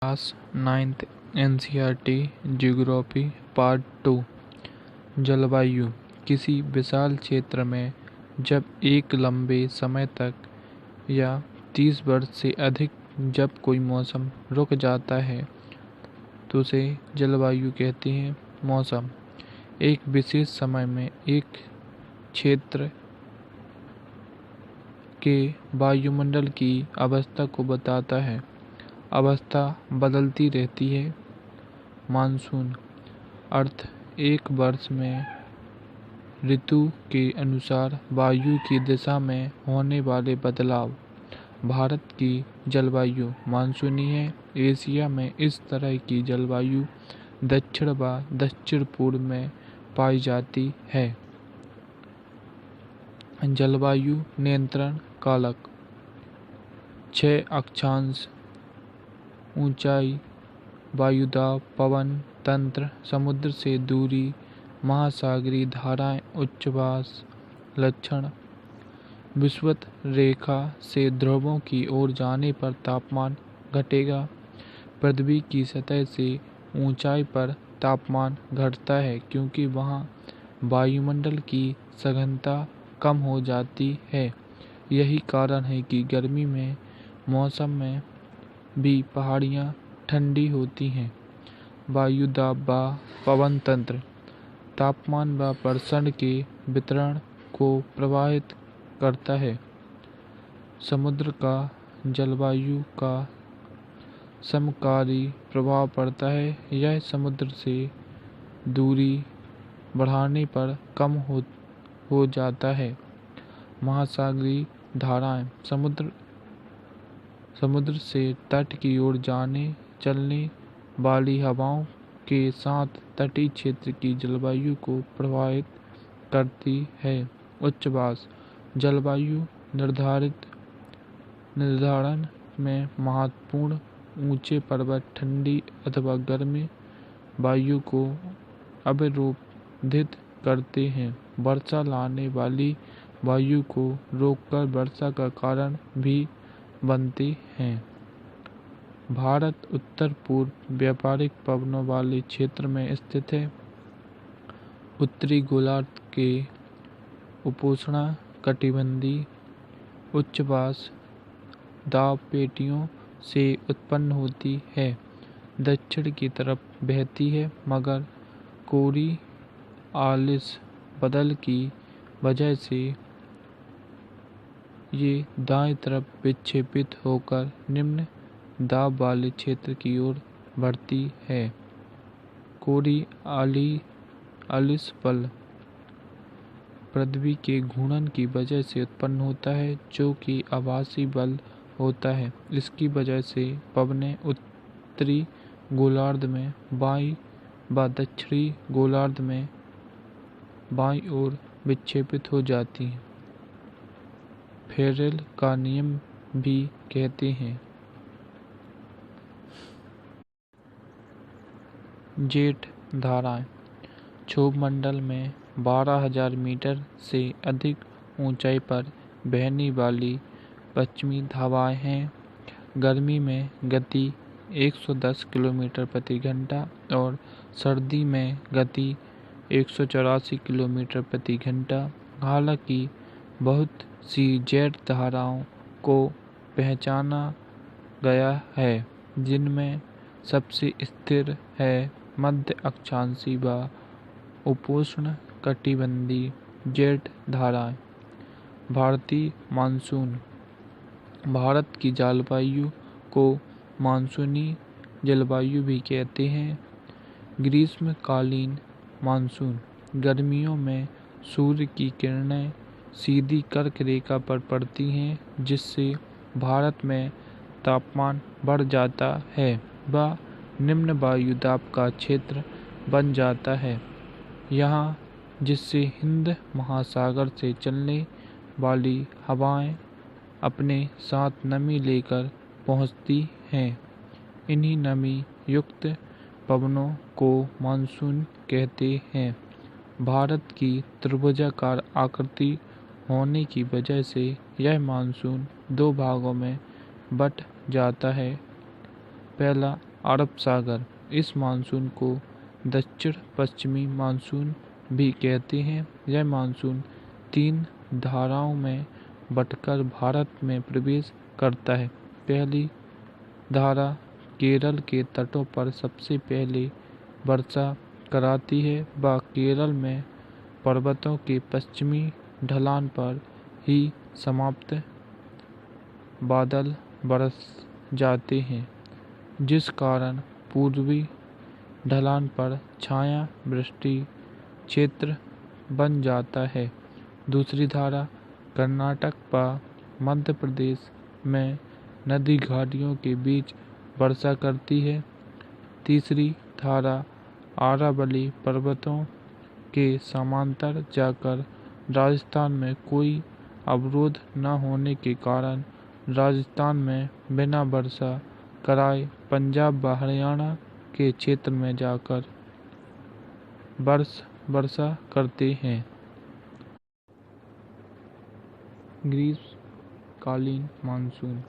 Class 9th NCERT geography part 2 जलवायु किसी विशाल क्षेत्र में जब एक लंबे समय तक या 30 वर्ष से अधिक जब कोई मौसम रुक जाता है तो उसे जलवायु कहते हैं। मौसम एक विशेष समय में एक क्षेत्र के वायुमंडल की अवस्था को बताता है। अवस्था बदलती रहती है। मानसून अर्थ एक वर्ष में ऋतु के अनुसार वायु की दिशा में होने वाले बदलाव। भारत की जलवायु मानसूनी है। एशिया में इस तरह की जलवायु दक्षिण व दक्षिण पूर्व में पाई जाती है। जलवायु नियंत्रण कारक 6 अक्षांश ऊंचाई, वायुदाब, पवन तंत्र, समुद्र से दूरी, महासागरीय धाराएं, उच्चवास लक्षण। विषुवत रेखा से ध्रुवों की ओर जाने पर तापमान घटेगा। पृथ्वी की सतह से ऊंचाई पर तापमान घटता है क्योंकि वहां वायुमंडल की सघनता कम हो जाती है। यही कारण है कि गर्मी में मौसम में भी पहाड़ियाँ ठंडी होती हैं। वायुदाब व पवन तंत्र तापमान व वर्षण के वितरण को प्रभावित करता है। समुद्र का जलवायु का समकारी प्रभाव पड़ता है। यह समुद्र से दूरी बढ़ाने पर कम हो जाता है। महासागरीय धाराएं समुद्र से तट की ओर चलने वाली हवाओं के साथ तटीय क्षेत्र की जलवायु को प्रभावित करती है। उच्चवास जलवायु निर्धारण में महत्वपूर्ण ऊंचे पर्वत ठंडी अथवा गर्म वायु को अवरोधित करते हैं। वर्षा लाने वाली वायु को रोककर वर्षा का कारण भी बनते हैं। भारत उत्तर पूर्व व्यापारिक पवनों वाले क्षेत्र में स्थित है। उत्तरी गोलार्ध के उपोष्ण कटिबंधीय उच्चवास दाब पेटियों से उत्पन्न होती है। दक्षिण की तरफ बहती है मगर कोरियालिस बदल की वजह से ये दाएं तरफ विक्षेपित होकर निम्न दाब वाले क्षेत्र की ओर बढ़ती है। कोरियालिस बल पृथ्वी के घूर्णन की वजह से उत्पन्न होता है जो कि आभासी बल होता है। इसकी वजह से पवनें उत्तरी गोलार्ध में बाईं व दक्षिणी गोलार्ध में बाईं ओर विक्षेपित हो जाती हैं। फेरेल का नियम भी कहते हैं। जेट धाराएं क्षोभमंडल में 12,000 मीटर से अधिक ऊंचाई पर बहने वाली पश्चिमी हवाएं हैं। गर्मी में गति 110 किलोमीटर प्रति घंटा और सर्दी में गति 184 किलोमीटर प्रति घंटा। हालांकि बहुत सी जेट धाराओं को पहचाना गया है जिनमें सबसे स्थिर है मध्य अक्षांशीय व उपोष्ण कटिबंधीय जेट धाराएं। भारतीय मानसून भारत की जलवायु को मानसूनी जलवायु भी कहते हैं। ग्रीष्मकालीन मानसून गर्मियों में सूर्य की किरणें सीधी कर्क रेखा पर पड़ती हैं जिससे भारत में तापमान बढ़ जाता है व निम्न वायुदाब का क्षेत्र बन जाता है यहाँ, जिससे हिंद महासागर से चलने वाली हवाएं अपने साथ नमी लेकर पहुंचती हैं। इन्हीं नमी युक्त पवनों को मानसून कहते हैं। भारत की त्रिभुजाकार आकृति होने की वजह से यह मानसून 2 भागों में बट जाता है। पहला अरब सागर। इस मानसून को दक्षिण पश्चिमी मानसून भी कहते हैं। यह मानसून 3 धाराओं में बंटकर भारत में प्रवेश करता है। पहली धारा केरल के तटों पर सबसे पहले वर्षा कराती है। वह केरल में पर्वतों के पश्चिमी ढलान पर ही समाप्त बादल बरस जाते हैं, जिस कारण पूर्वी ढलान पर छाया वृष्टि क्षेत्र बन जाता है। दूसरी धारा कर्नाटक व मध्य प्रदेश में नदी घाटियों के बीच वर्षा करती है। तीसरी धारा अरावली पर्वतों के समांतर जाकर राजस्थान में कोई अवरोध न होने के कारण राजस्थान में बिना वर्षा कराए पंजाब व हरियाणा के क्षेत्र में जाकर वर्षा करते हैं। ग्रीष्मकालीन मानसून।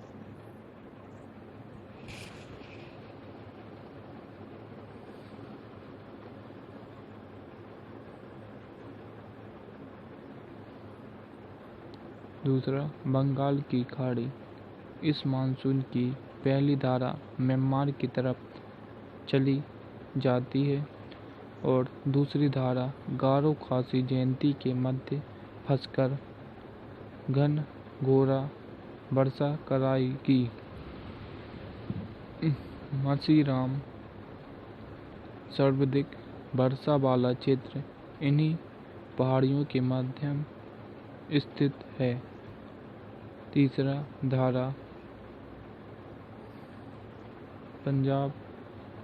दूसरा, बंगाल की खाड़ी। इस मानसून की पहली धारा म्यांमार की तरफ चली जाती है और दूसरी धारा गारो खासी जयंती के मध्य फंसकर घनघोर वर्षा कराएगी। मासीराम सर्वाधिक वर्षा वाला क्षेत्र इन्हीं पहाड़ियों के मध्य स्थित है। तीसरा धारा पंजाब,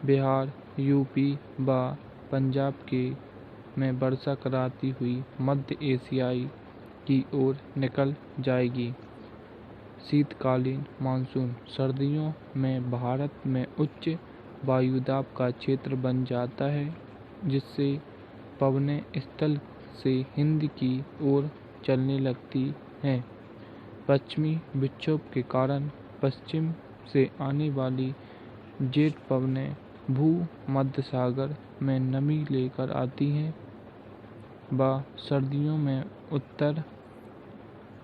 बिहार, यूपी व पंजाब के में वर्षा कराती हुई मध्य एशियाई की ओर निकल जाएगी। शीतकालीन मानसून। सर्दियों में भारत में उच्च वायुदाब का क्षेत्र बन जाता है, जिससे पवनें स्थल से हिंद की ओर चलने लगती हैं। पश्चिमी विक्षोभ के कारण पश्चिम से आने वाली जेट पवनें भूमध्य सागर में नमी लेकर आती हैं व सर्दियों में उत्तर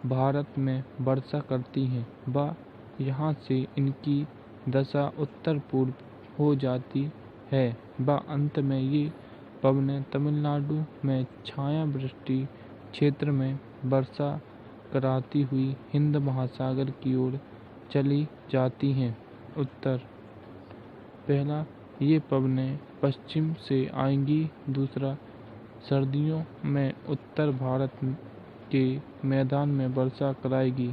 भारत में वर्षा करती हैं व यहाँ से इनकी दशा उत्तर पूर्व हो जाती है व अंत में ये पवनें तमिलनाडु में छाया वृष्टि क्षेत्र में वर्षा कराती हुई हिंद महासागर की ओर चली जाती हैं। उत्तर। पहला, ये पवनें पश्चिम से आएंगी। दूसरा, सर्दियों में उत्तर भारत के मैदान में वर्षा कराएगी।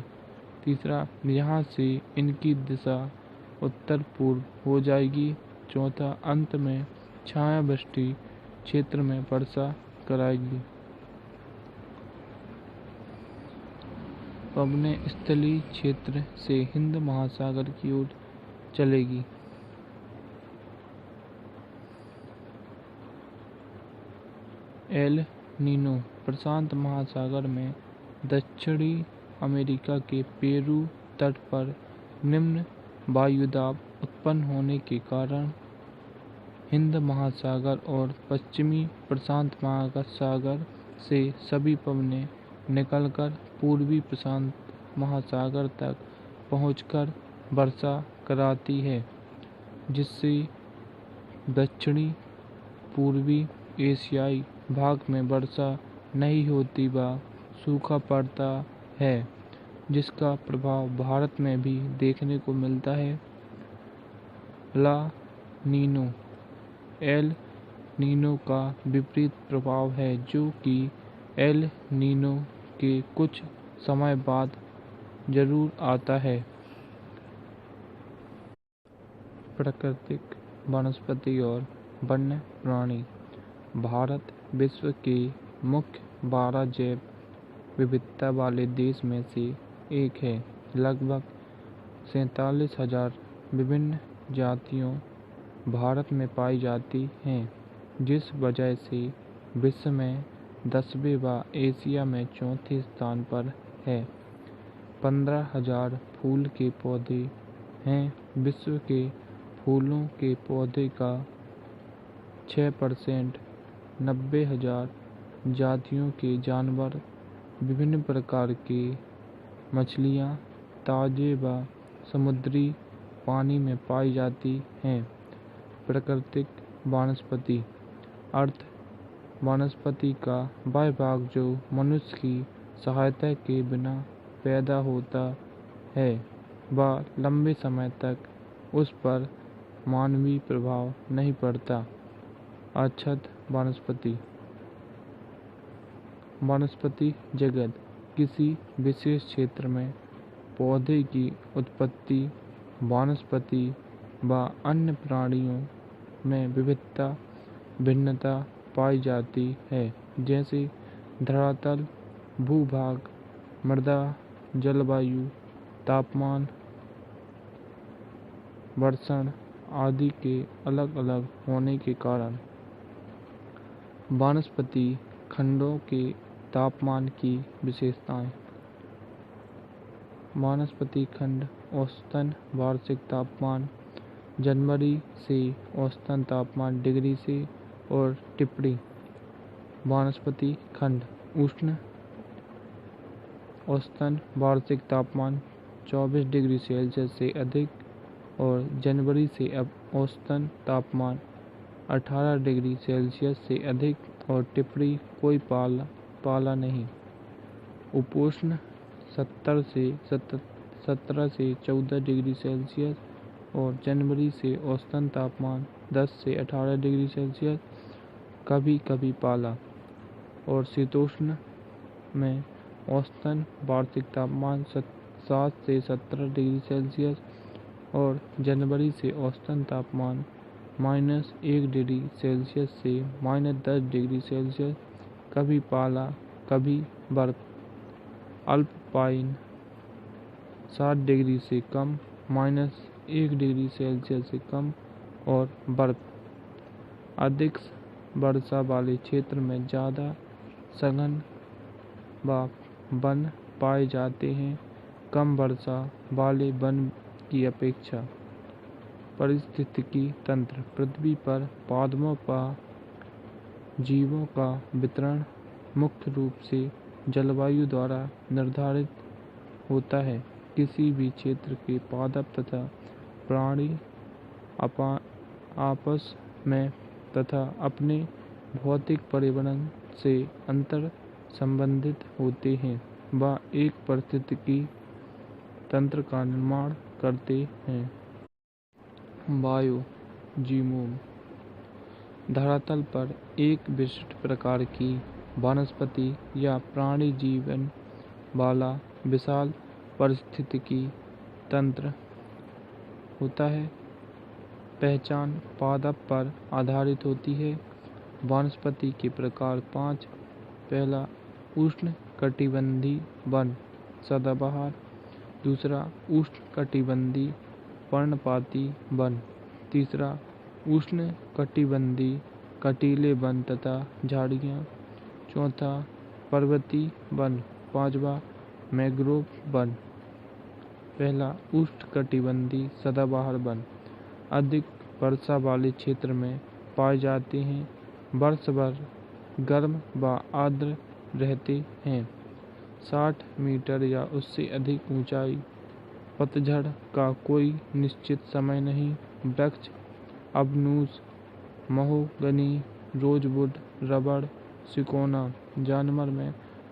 तीसरा, यहाँ से इनकी दिशा उत्तर पूर्व हो जाएगी। चौथा, अंत में छाया वृष्टि क्षेत्र में वर्षा कराएगी। पवनें स्थलीय क्षेत्र से हिंद महासागर की ओर चलेगी। El Nino. प्रशांत महासागर में दक्षिणी अमेरिका के पेरू तट पर निम्न वायुदाब उत्पन्न होने के कारण हिंद महासागर और पश्चिमी प्रशांत महासागर से सभी पवनें निकलकर पूर्वी प्रशांत महासागर तक पहुंचकर वर्षा कराती है, जिससे दक्षिणी पूर्वी एशियाई भाग में वर्षा नहीं होती व सूखा पड़ता है, जिसका प्रभाव भारत में भी देखने को मिलता है। ला नीनो। एल नीनो का विपरीत प्रभाव है, जो कि एल नीनो के कुछ समय बाद जरूर आता है। प्राकृतिक वनस्पति और वन्य प्राणी। भारत विश्व के मुख्य 12 जैव विविधता वाले देश में से एक है। लगभग 47,000 विभिन्न जातियों भारत में पाई जाती हैं, जिस वजह से विश्व में 10वें व एशिया में चौथे स्थान पर है। 15,000 फूल के पौधे हैं। विश्व के फूलों के पौधे का 6%, 90,000 जातियों के जानवर, विभिन्न प्रकार के मछलियाँ ताजे व समुद्री पानी में पाई जाती हैं। प्राकृतिक वनस्पति अर्थ वनस्पति का वह भाग जो मनुष्य की सहायता के बिना पैदा होता है व लंबे समय तक उस पर मानवीय प्रभाव नहीं पड़ता। अक्षत वनस्पति वनस्पति जगत किसी विशेष क्षेत्र में पौधे की उत्पत्ति, वनस्पति व अन्य प्राणियों में विविधता भिन्नता पाई जाती है, जैसे धरातल, भूभाग, मृदा, जलवायु, तापमान, वर्षण आदि के अलग अलग होने के कारण। वनस्पति खंडों के तापमान की विशेषताएं। वनस्पति खंड औसतन वार्षिक तापमान जनवरी से औसतन तापमान डिग्री से और टिप्पणी। वनस्पति खंड उष्ण औसतन वार्षिक तापमान 24 डिग्री सेल्सियस से अधिक और जनवरी से अब औसतन तापमान 18 डिग्री सेल्सियस से अधिक और टिप्पणी कोई पाला नहीं। उपोष्ण 17 से 14 डिग्री सेल्सियस और जनवरी से औसतन तापमान 10 से 18 डिग्री सेल्सियस कभी कभी पाला। और शीतोष्ण में औसतन वार्षिक तापमान 7 से 17 डिग्री सेल्सियस और जनवरी से औसतन तापमान -1 डिग्री सेल्सियस से -10 डिग्री सेल्सियस कभी पाला कभी बर्फ। अल्पाइन 7 डिग्री से कम, -1 डिग्री सेल्सियस से कम और बर्फ। अधिक वर्षा वाले क्षेत्र में ज़्यादा सघन वन पाए जाते हैं, कम वर्षा वाले वन की अपेक्षा। पारिस्थितिकी तंत्र पृथ्वी पर पौधों का जीवों का वितरण मुख्य रूप से जलवायु द्वारा निर्धारित होता है। किसी भी क्षेत्र के पादप तथा प्राणी आपस में तथा अपने भौतिक पर्यावरण से अंतर संबंधित होते हैं व एक पारिस्थितिकी तंत्र का निर्माण करते हैं। बायोजीनोम धरातल पर एक विशिष्ट प्रकार की वनस्पति या प्राणी जीवन वाला विशाल पारिस्थितिकी तंत्र होता है। पहचान पादप पर आधारित होती है। वनस्पति के प्रकार 5। पहला, उष्णकटिबंधीय वन सदाबहार। दूसरा, उष्णकटिबंधीय पर्णपाती वन। तीसरा, उष्णकटिबंधीय कटीले वन तथा झाड़ियाँ। चौथा, पर्वतीय वन। पांचवा, मैंग्रोव वन। पहला, उष्णकटिबंधीय सदाबहार वन अधिक वर्षा वाले क्षेत्र में पाए जाते हैं। वर्ष भर गर्म व आर्द्र रहते हैं। 60 मीटर या उससे अधिक ऊंचाई। पतझड़ का कोई निश्चित समय नहीं। वृक्ष अबनूस, महोगनी, रोजवुड, रबड़, सिकोना। जानवर में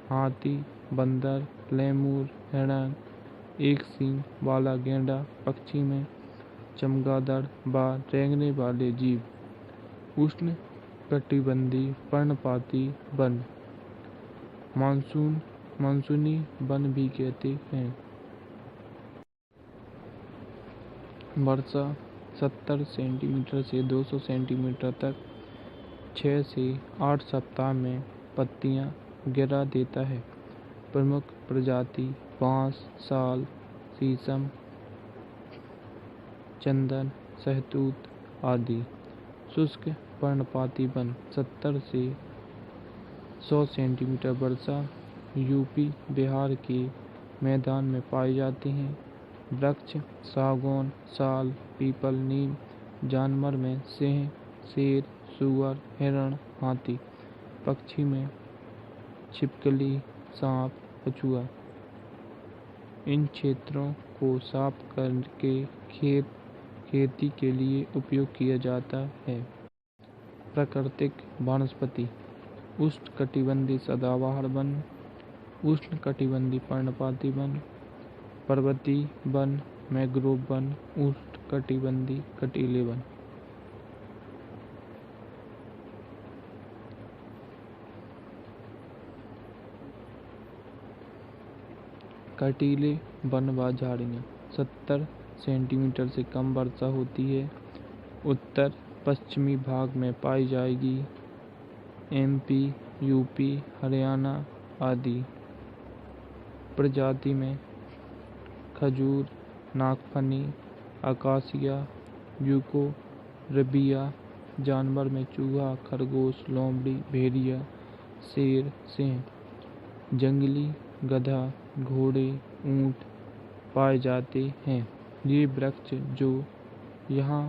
हाथी, बंदर, लेमूर, हिरण, एक सींग वाला गैंडा। पक्षी में चमगादड़ व रेंगने वाले जीव। उष्णकटिबंधीय पर्णपाती वन मानसूनी वन भी कहते हैं। वर्षा 70 सेंटीमीटर से 200 सेंटीमीटर तक 6 से 8 सप्ताह में पत्तियां गिरा देता है। प्रमुख प्रजाति बांस, साल, शीशम, चंदन, शहतूत आदि। शुष्क पर्णपाती वन 70 से 100 सेंटीमीटर वर्षा यूपी बिहार के मैदान में पाए जाते हैं। वृक्ष सागौन, साल, पीपल, नीम, जानवर में सिंह, शेर, सुअर, हिरण, हाथी। पक्षी में छिपकली, सांप, कछुआ। इन क्षेत्रों को साफ करके खेती के लिए उपयोग किया जाता है। प्राकृतिक वनस्पति: उष्णकटिबंधीय सदाबहार वन, उष्णकटिबंधीय पर्णपाती वन, पर्वतीय वन, मैंग्रोव वन, उष्णकटिबंधीय कटीले वन। कटीले वन व झाड़ियाँ: 70 सेंटीमीटर से कम वर्षा होती है। उत्तर पश्चिमी भाग में पाई जाएगी। MP, UP, हरियाणा आदि। प्रजाति में खजूर, नागफनी, अकासिया, यूकोरबिया। जानवर में चूहा, खरगोश, लोमड़ी, भेड़िया, शेर, सिंह। जंगली गधा, घोड़े, ऊंट पाए जाते हैं। ये वृक्ष जो यहाँ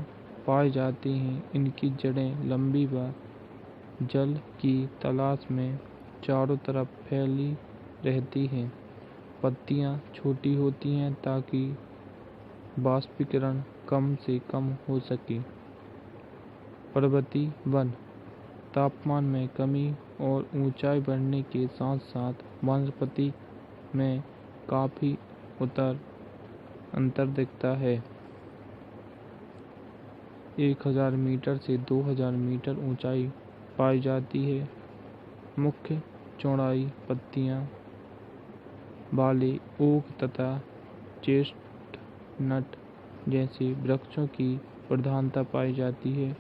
पाए जाते हैं, इनकी जड़ें लंबी व जल की तलाश में चारों तरफ फैली रहती हैं। पत्तियाँ छोटी होती हैं ताकि वाष्पीकरण कम से कम हो सके। पर्वतीय वन: तापमान में कमी और ऊंचाई बढ़ने के साथ साथ वनस्पति में काफी अंतर दिखता है। 1000 मीटर से 2000 मीटर ऊंचाई पाई जाती है। मुख्य चौड़ाई पत्तियां वाले ओक तथा चेस्टनट जैसे वृक्षों की प्रधानता पाई जाती है।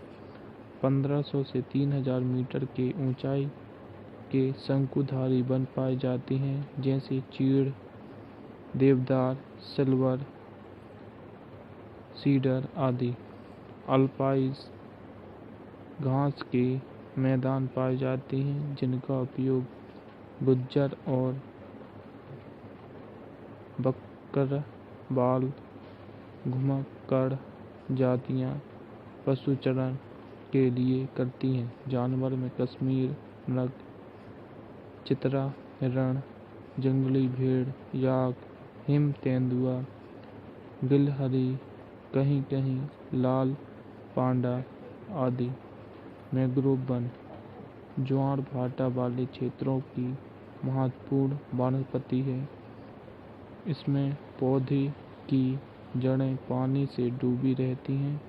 1500 से 3000 मीटर के ऊंचाई के शंकुधारी वन पाए जाते हैं, जैसे चीड़, देवदार, सिल्वर, सीडर आदि। अल्पाइज घास के मैदान पाए जाते हैं, जिनका उपयोग गुज्जर और बकरवाल घुमक्कड़ जातियां पशुचारण के लिए करती हैं। जानवर में कश्मीर मृग, चितरा, हिरण, जंगली भेड़, याक, हिम तेंदुआ, गिलहरी, कहीं कहीं लाल पांडा आदि। मैंग्रोव वन ज्वार भाटा वाले क्षेत्रों की महत्वपूर्ण वनस्पति है। इसमें पौधे की जड़ें पानी से डूबी रहती हैं।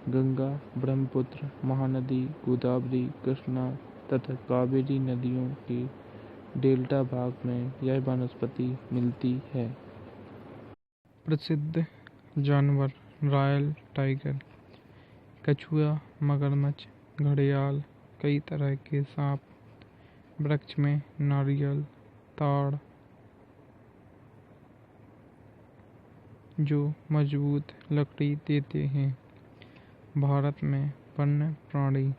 गंगा, ब्रह्मपुत्र, महानदी, गोदावरी, कृष्णा तथा कावेरी नदियों के डेल्टा भाग में यह वनस्पति मिलती है। प्रसिद्ध जानवर: रॉयल टाइगर, कछुआ, मगरमच्छ, घड़ियाल, कई तरह के सांप। वृक्ष में नारियल, ताड़ जो मजबूत लकड़ी देते हैं। भारत में वन्य प्राणी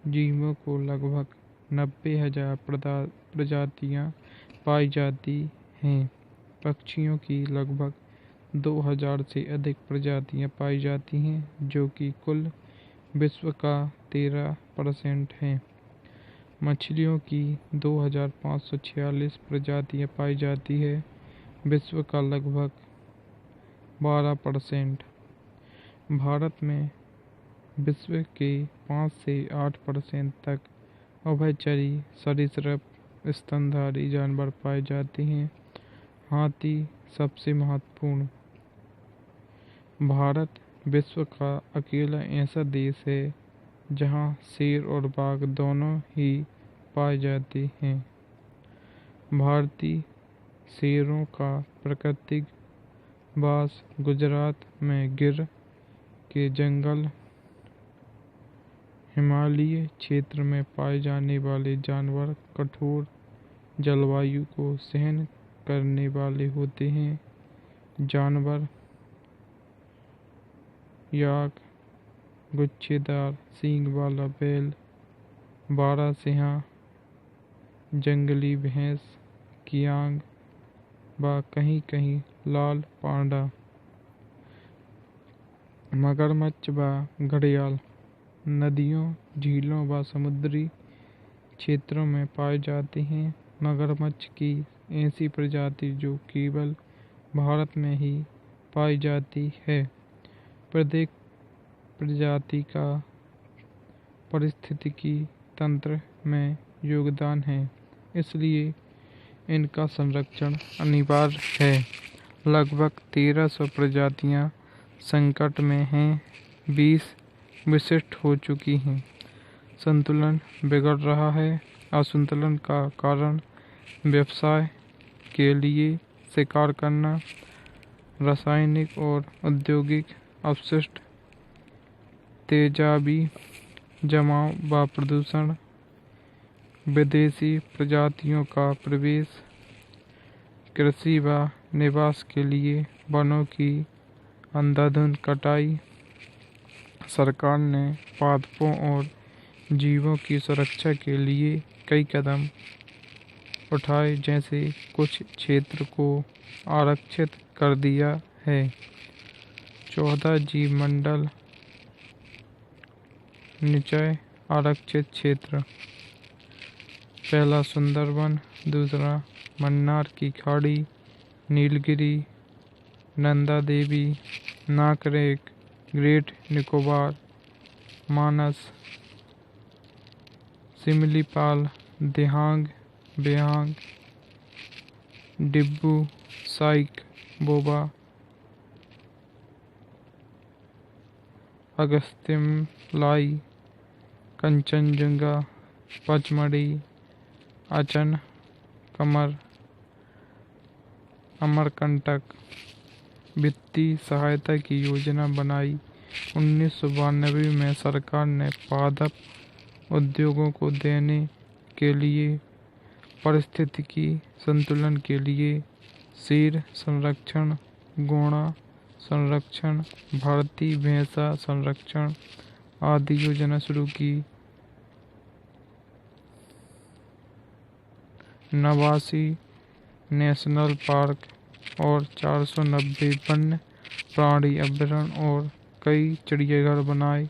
जीवों को लगभग 90,000 प्रजातियां पाई जाती हैं। पक्षियों की लगभग 2000 से अधिक प्रजातियां पाई जाती हैं, जो कि कुल विश्व का 13% है। मछलियों की 2546 प्रजातियां पाई जाती है, विश्व का लगभग 12%। भारत में विश्व के 5 से 8% तक उभयचरी सरीसृप स्तनधारी जानवर पाए जाते हैं। हाथी सबसे महत्वपूर्ण। भारत विश्व का अकेला ऐसा देश है जहां शेर और बाघ दोनों ही पाए जाते हैं। भारतीय शेरों का प्राकृतिक वास गुजरात में गिर के जंगल, हिमालयी क्षेत्र में पाए जाने वाले जानवर कठोर जलवायु को सहन करने वाले होते हैं। जानवर याक, गुच्छेदार सींग वाला बैल, बारहसिंहा, जंगली भैंस, कियांग व कहीं कहीं लाल पांडा। मगरमच्छ व घड़ियाल नदियों, झीलों व समुद्री क्षेत्रों में पाए जाते हैं। मगरमच्छ की ऐसी प्रजाति जो केवल भारत में ही पाई जाती है। प्रत्येक प्रजाति का पारिस्थितिकी तंत्र में योगदान है, इसलिए इनका संरक्षण अनिवार्य है। लगभग 1300 प्रजातियां संकट में हैं, 20 विशिष्ट हो चुकी हैं। संतुलन बिगड़ रहा है। असंतुलन का कारण व्यवसाय के लिए शिकार करना, रासायनिक और औद्योगिक अपशिष्ट, तेजाबी जमाव व प्रदूषण, विदेशी प्रजातियों का प्रवेश, कृषि व निवास के लिए वनों की अंधाधुंध कटाई। सरकार ने पादपों और जीवों की सुरक्षा के लिए कई कदम उठाए, जैसे कुछ क्षेत्र को आरक्षित कर दिया है। 14 जीव मंडल निचय आरक्षित क्षेत्र। पहला सुंदरवन, दूसरा मन्नार की खाड़ी, नीलगिरी, नंदा देवी, नाकरेक, ग्रेट निकोबार, मानस, सिमलीपाल, दिहांग, बेहांग, डिब्बू साइक, बोबा, अगस्त्यमलाई, कंचनजंगा, पचमढ़ी, अचन, कमर, अमरकंटक। वित्तीय सहायता की योजना बनाई। 1992 में सरकार ने पादप उद्योगों को देने के लिए पारिस्थितिकी संतुलन के लिए शेर संरक्षण, गोणा संरक्षण, भारतीय भैंसा संरक्षण आदि योजना शुरू की। 89 नेशनल पार्क और 490 वन्य प्राणी अभयारण्य और कई चिड़ियाघर बनाए।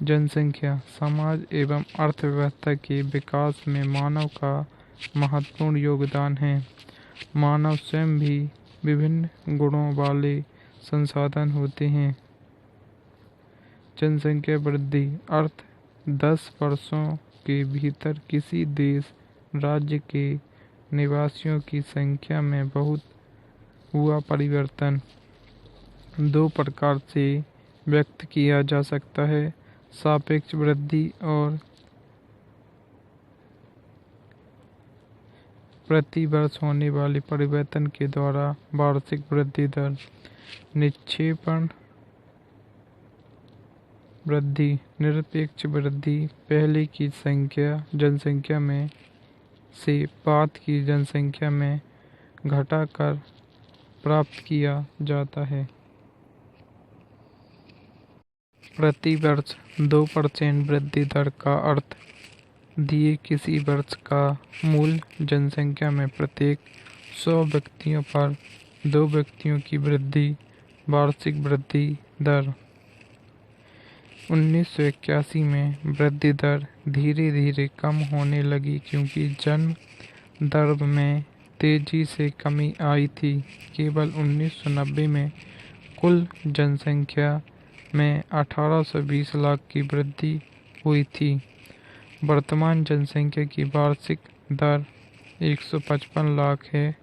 जनसंख्या, समाज एवं अर्थव्यवस्था के विकास में मानव का महत्वपूर्ण योगदान है। मानव स्वयं भी विभिन्न गुणों वाले संसाधन होते हैं। जनसंख्या वृद्धि अर्थ 10 वर्षों के भीतर किसी देश राज्य के निवासियों की संख्या में बहुत हुआ परिवर्तन। 2 प्रकार से व्यक्त किया जा सकता है, सापेक्ष वृद्धि और प्रति वर्ष होने वाले परिवर्तन के द्वारा वार्षिक वृद्धि दर। निक्षेपण वृद्धि, निरपेक्ष वृद्धि पहले की जनसंख्या में से बाद की जनसंख्या में घटाकर प्राप्त किया जाता है। प्रति वर्ष 2% वृद्धि दर का अर्थ दिए किसी वर्ष का मूल्य जनसंख्या में प्रत्येक 100 व्यक्तियों पर 2 व्यक्तियों की वृद्धि, वार्षिक वृद्धि दर। 1981 में वृद्धि दर धीरे धीरे कम होने लगी क्योंकि जन्म दर में तेजी से कमी आई थी। केवल 1990 में कुल जनसंख्या में 1820 लाख की वृद्धि हुई थी। वर्तमान जनसंख्या की वार्षिक दर 155 लाख है।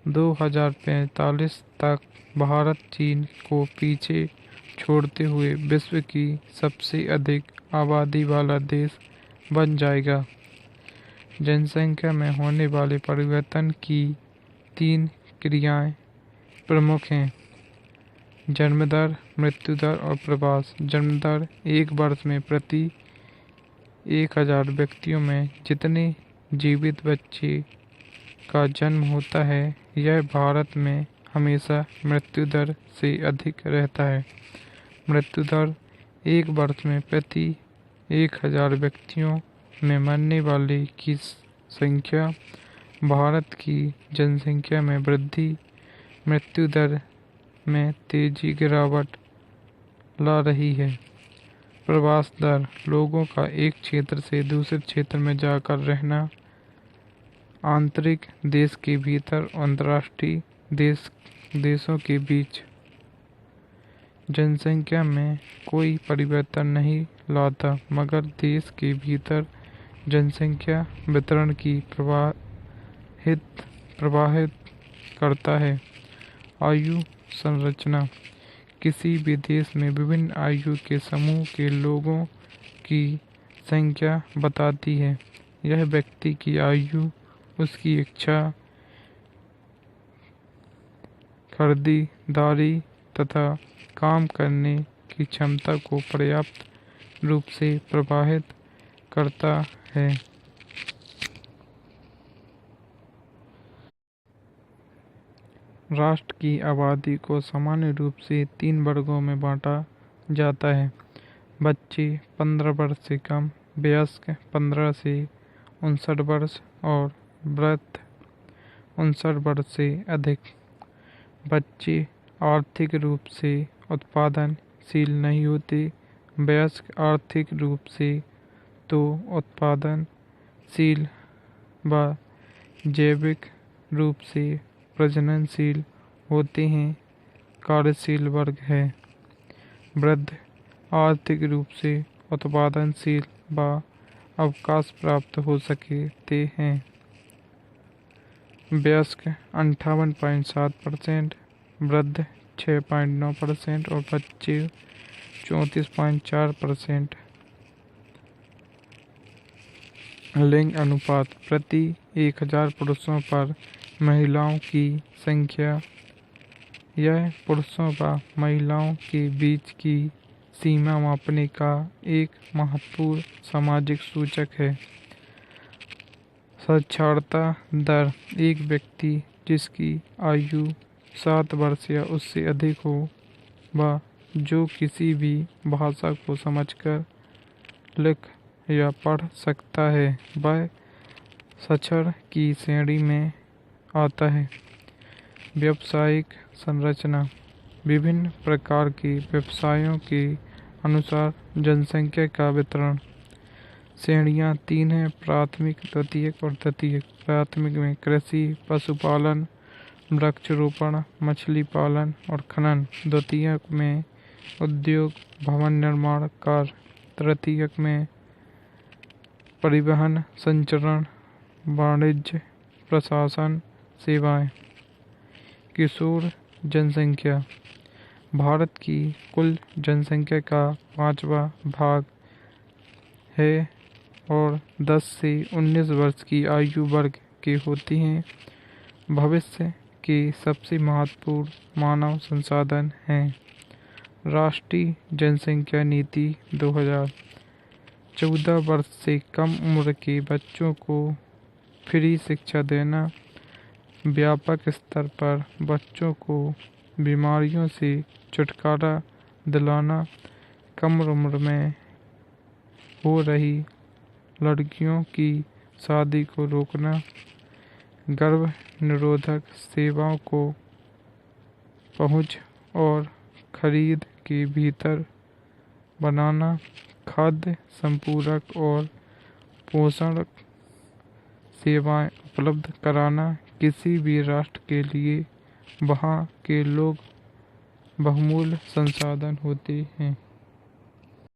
2045 तक भारत चीन को पीछे छोड़ते हुए विश्व की सबसे अधिक आबादी वाला देश बन जाएगा। जनसंख्या में होने वाले परिवर्तन की 3 क्रियाएं प्रमुख हैं: जन्म दर, मृत्यु दर और प्रवास। जन्म दर, एक वर्ष में प्रति 1000 व्यक्तियों में जितने जीवित बच्चे का जन्म होता है, यह भारत में हमेशा मृत्यु दर से अधिक रहता है। मृत्यु दर, एक वर्ष में प्रति 1000 व्यक्तियों में मरने वाले की संख्या। भारत की जनसंख्या में वृद्धि मृत्यु दर में तेजी गिरावट ला रही है। प्रवास दर, लोगों का एक क्षेत्र से दूसरे क्षेत्र में जाकर रहना, आंतरिक देश के भीतर और अंतर्राष्ट्रीय देशों के बीच जनसंख्या में कोई परिवर्तन नहीं लाता, मगर देश के भीतर जनसंख्या वितरण की प्रभावित करता है। आयु संरचना, किसी भी देश में विभिन्न आयु के समूह के लोगों की संख्या बताती है। यह व्यक्ति की आयु, उसकी इच्छा, खरीदारी तथा काम करने की क्षमता को पर्याप्त रूप से प्रभावित करता है। राष्ट्र की आबादी को सामान्य रूप से 3 वर्गों में बांटा जाता है। बच्चे 15 वर्ष से कम, वयस्क 15 से 59 वर्ष और वृद्ध 59 वर्ष से अधिक। बच्चे आर्थिक रूप से उत्पादनशील नहीं होते। वयस्क आर्थिक रूप से तो उत्पादनशील व जैविक रूप से प्रजननशील होते हैं। कार्यशील वर्ग है। वृद्ध आर्थिक रूप से उत्पादनशील व अवकाश प्राप्त हो सकते हैं। वयस्क 58.7%, वृद्ध 6.9% और बच्चे 34.4%। लिंग अनुपात, प्रति 1000 पुरुषों पर महिलाओं की संख्या। यह पुरुषों व महिलाओं के बीच की सीमा मापने का एक महत्वपूर्ण सामाजिक सूचक है। साक्षरता दर, एक व्यक्ति जिसकी आयु 7 वर्ष या उससे अधिक हो व जो किसी भी भाषा को समझकर लिख या पढ़ सकता है, वह साक्षर की श्रेणी में आता है। व्यावसायिक संरचना, विभिन्न प्रकार के व्यवसायों के अनुसार जनसंख्या का वितरण। श्रेणियां 3 हैं: प्राथमिक, द्वितीयक और तृतीयक। प्राथमिक में कृषि, पशुपालन, वृक्षारोपण, मछली पालन और खनन। द्वितीयक में उद्योग, भवन निर्माण कार्य। तृतीयक में परिवहन, संचारण, वाणिज्य, प्रशासन, सेवाएं। किशोर जनसंख्या, भारत की कुल जनसंख्या का 5वां भाग है और 10 से 19 वर्ष की आयु वर्ग के होती हैं। भविष्य के सबसे महत्वपूर्ण मानव संसाधन हैं। राष्ट्रीय जनसंख्या नीति 2014 वर्ष से कम उम्र के बच्चों को फ्री शिक्षा देना, व्यापक स्तर पर बच्चों को बीमारियों से छुटकारा दिलाना, कम उम्र में हो रही लड़कियों की शादी को रोकना, गर्भ निरोधक सेवाओं को पहुंच और खरीद के भीतर बनाना, खाद्य संपूरक और पोषण सेवाएं उपलब्ध कराना। किसी भी राष्ट्र के लिए वहाँ के लोग बहुमूल्य संसाधन होते हैं।